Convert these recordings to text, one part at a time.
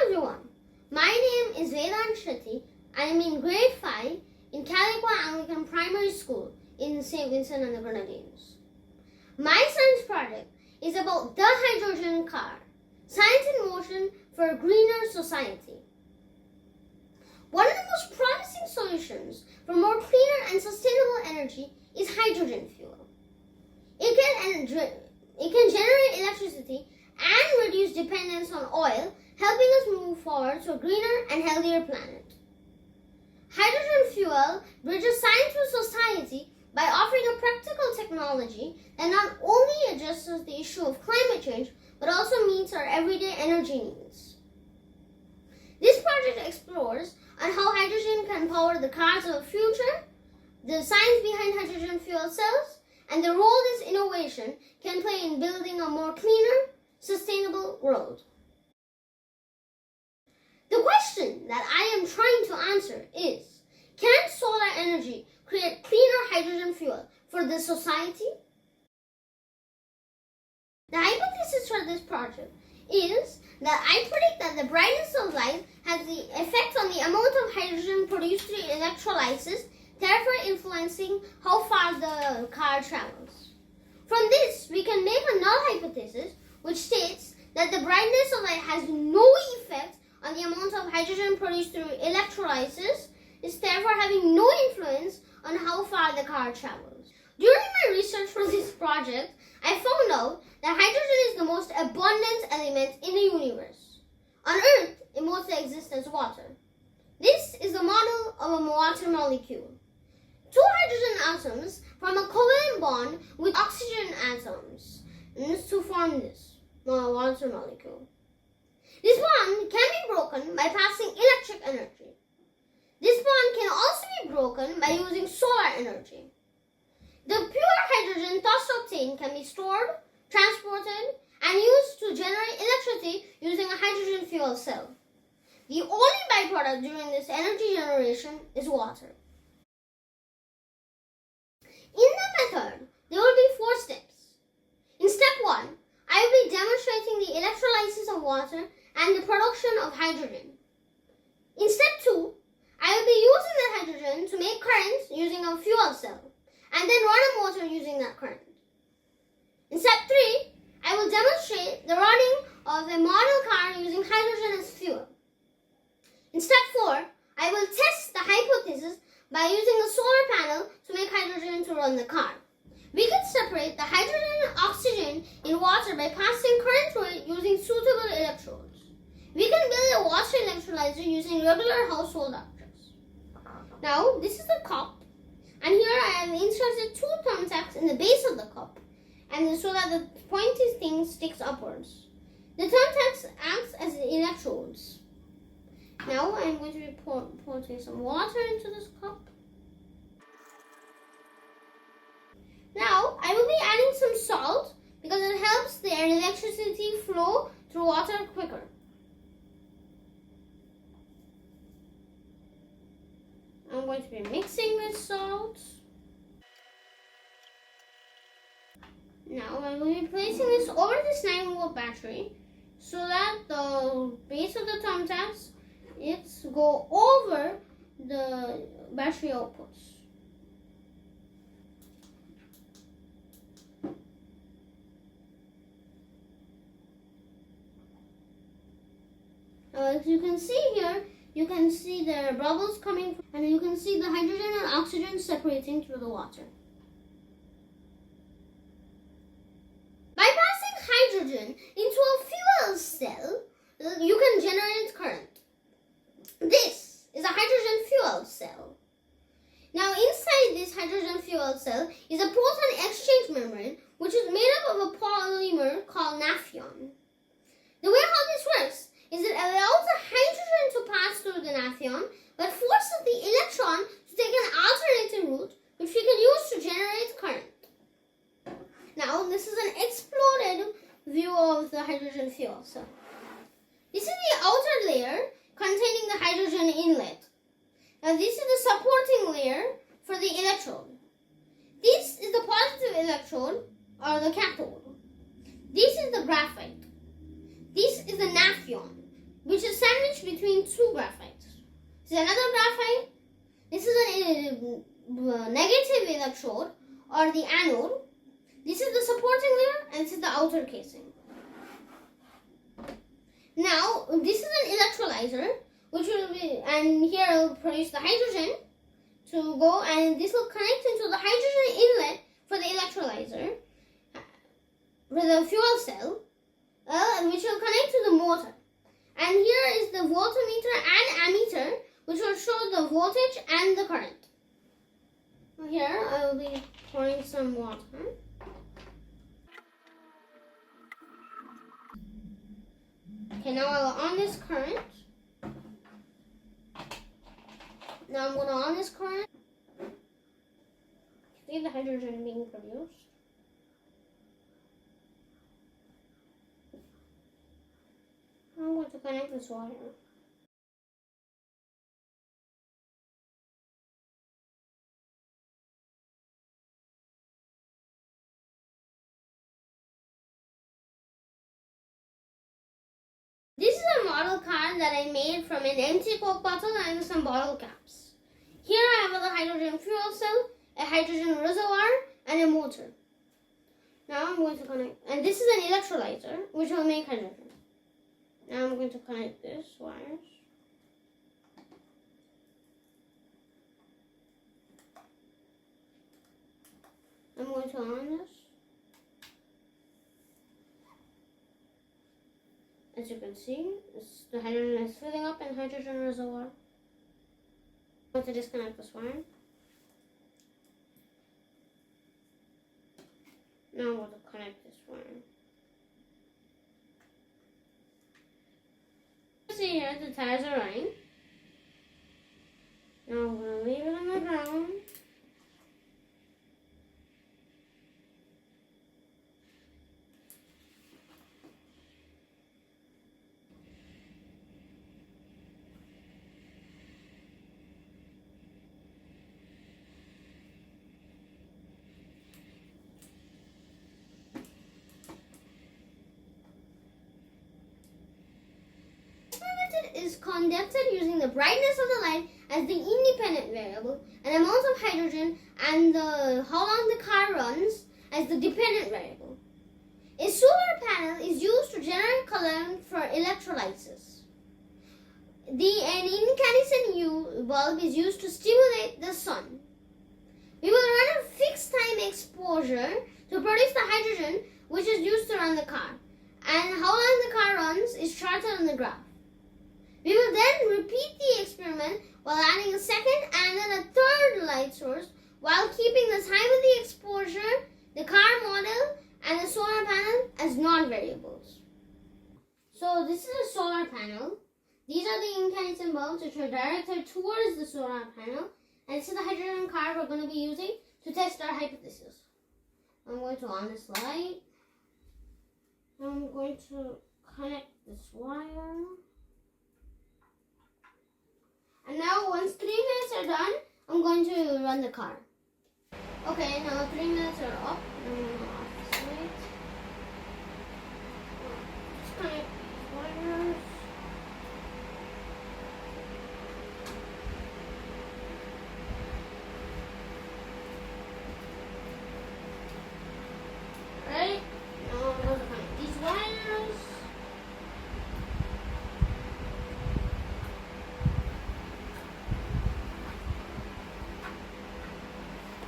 everyone, my name is Shetty and I'm in grade 5 in Calico Anglican Primary School in St. Vincent and the Grenadines. My science project is about the hydrogen car, science in motion for a greener society. One of the most promising solutions for more cleaner and sustainable energy is hydrogen fuel. It can generate electricity and reduce dependence on oil, helping us move forward to a greener and healthier planet. Hydrogen fuel bridges science with society by offering a practical technology that not only addresses the issue of climate change, but also meets our everyday energy needs. This project explores on how hydrogen can power the cars of the future, the science behind hydrogen fuel cells, and the role this innovation can play in building a more cleaner, sustainable world. The question that I am trying to answer is, can solar energy create cleaner hydrogen fuel for this society? The hypothesis for this project is that I predict that the brightness of light has the effect on the amount of hydrogen produced through electrolysis, therefore influencing how far the car travels. From this, we can make a null hypothesis which states that the brightness of light has no effect on the amount of hydrogen produced through electrolysis, is therefore having no influence on how far the car travels. During my research for this project, I found out that hydrogen is the most abundant element in the universe. On Earth, it mostly exists as water. This is the model of a water molecule. Two hydrogen atoms form a covalent bond with oxygen atoms to form this water molecule. This bond can be broken by passing electric energy. This bond can also be broken by using solar energy. The pure hydrogen thus obtained can be stored, transported, and used to generate electricity using a hydrogen fuel cell. The only byproduct during this energy generation is water. In the method, there will be 4 steps. In step 1, I will be demonstrating the electrolysis of water and the production of hydrogen. In step 2, I will be using the hydrogen to make current using a fuel cell and then run a motor using that current. In step 3, I will demonstrate the running of a model car using hydrogen as fuel. In step 4, I will test the hypothesis by using a solar panel to make hydrogen to run the car. We can separate the hydrogen and oxygen in water by passing current through it using suitable electrodes. We can build a water electrolyzer using regular household objects. Now, this is the cup, and here I have inserted 2 thumbtacks in the base of the cup, and so that the pointy thing sticks upwards. The thumbtacks act as electrodes. Now I'm going to be pouring some water into this cup. Now I will be adding some salt because it helps the electricity flow through water quicker. I'm going to be mixing this salt. Now I will be placing this over this 9-volt battery so that the base of the thumbtacks go over the battery outputs. As you can see here, you can see there are bubbles coming and you can see the hydrogen and oxygen separating through the water. By passing hydrogen into a fuel cell, you can generate current. This is a hydrogen fuel cell. Now inside this hydrogen fuel cell is a proton exchange membrane which is made up of a polymer called naphthalene. The way how this works is it allows the hydrogen to pass through the naphthalene but forces the electron to take an alternating route which we can use to generate current. Now this is an exploded view of the hydrogen fuel cell. This is the outer layer containing the hydrogen inlet. Now this is the supporting layer for the electrode. This is the positive electrode or the cathode. This is the graphite. This is the naphthalene, which is sent between two graphites. This is another graphite. This is a negative electrode or the anode. This is the supporting layer and this is the outer casing. Now, this is an electrolyzer, which will be, and here it will produce the hydrogen to go, and this will connect into the hydrogen inlet for the electrolyzer, for the fuel cell, which will connect to the motor. And here is the voltmeter and ammeter, which will show the voltage and the current. Here I will be pouring some water. Okay, now I'll on this current. Now I'm going to on this current. See the hydrogen being produced. I'm going to connect this wire. This is a model car that I made from an empty Coke bottle and some bottle caps. Here I have a hydrogen fuel cell, a hydrogen reservoir, and a motor. Now I'm going to connect, and this is an electrolyzer which will make hydrogen. Now I'm going to connect this wires. I'm going to on this. As you can see, the hydrogen is filling up in hydrogen reservoir. I'm going to disconnect this wire. Now I'm going to connect this wire. See here, the tires are running. Now I'm going to leave it on the ground. Is conducted using the brightness of the light as the independent variable, and amount of hydrogen and how long the car runs as the dependent variable. A solar panel is used to generate current for electrolysis. An incandescent bulb is used to stimulate the sun. We will run a fixed time exposure to produce the hydrogen which is used to run the car, and how long the car runs is charted on the graph. We will then repeat the experiment while adding a second and then a third light source while keeping the time of the exposure, the car model, and the solar panel as non-variables. So this is a solar panel. These are the incandescent bulbs which are directed towards the solar panel, and this is the hydrogen car we're going to be using to test our hypothesis. I'm going to on this light. I'm going to connect this wire. And now once 3 minutes are done, I'm going to run the car. Okay, now 3 minutes are up. I'm going to off this light. Just connect these wires. Alright, now I'm going to connect these wires.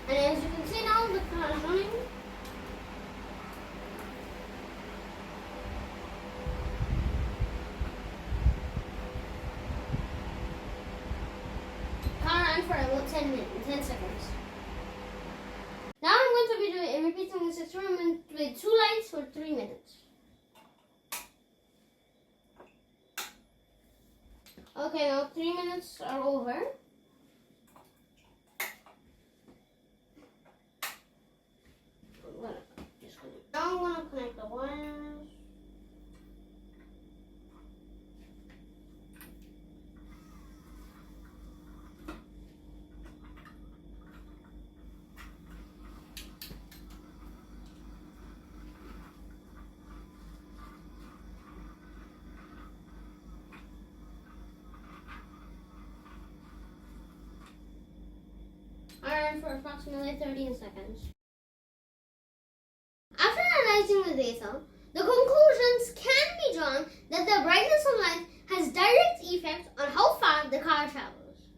And as you can see now, the car is running. Car ran for about 10 seconds. Now I'm going to be repeating this experiment with 2 lights for 3 minutes. Okay, now 3 minutes are over. Now I'm going to connect the wires. air for approximately 13 seconds. After analyzing the data, the conclusions can be drawn that the brightness of light has direct effect on how far the car travels,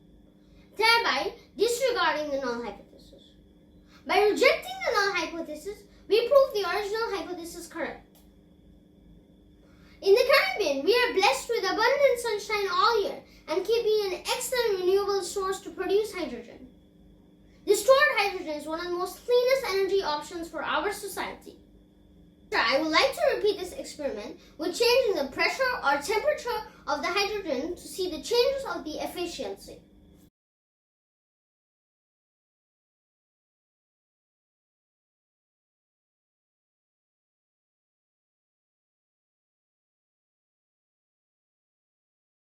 thereby disregarding the null hypothesis. By rejecting the null hypothesis, we prove the original hypothesis correct. In the Caribbean, we are blessed with abundant sunshine all year and can be an excellent renewable source to produce hydrogen. The stored hydrogen is one of the most cleanest energy options for our society. I would like to repeat this experiment with changing the pressure or temperature of the hydrogen to see the changes of the efficiency.